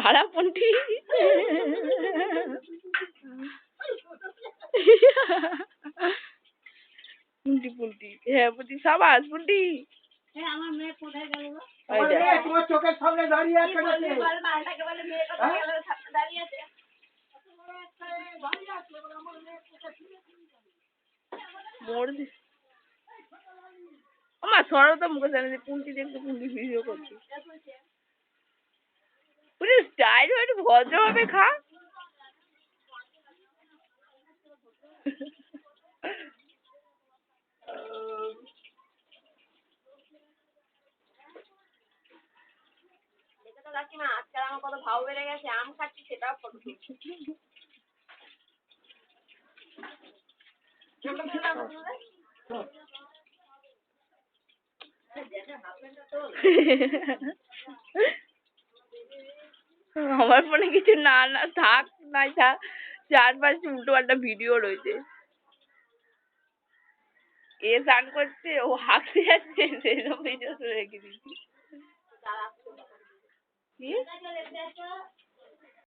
দাঁড়া পুন্টি। পুন্টি পুন্টি, হ্যাঁ পুন্টি সাবাস পুন্টি। আমার মেয়ে কোথায় গেল? তোমার চোখের সামনে দাঁড়িয়ে আছে। দাঁড়িয়ে আছে। আমার সরো তো মুখে জানি পুন্টি দেখতে, পুন্টি ভিডিও করছি। পুরো স্টাইল একটু ভদ্রভাবে খা। কাকিমা আজকাল আমার কত ভাও বেড়ে গেছে, আম খাচ্ছি সেটাও ফটো তুলছি। আমার ফোনে কিছু না থাক নাই থাক, 4-5টি উল্টো পাল্টা ভিডিও রয়েছে। এ স্নান করছে, ও হাঁকতে যাচ্ছে, সেসব ভিডিও রেখে দিচ্ছি। কি?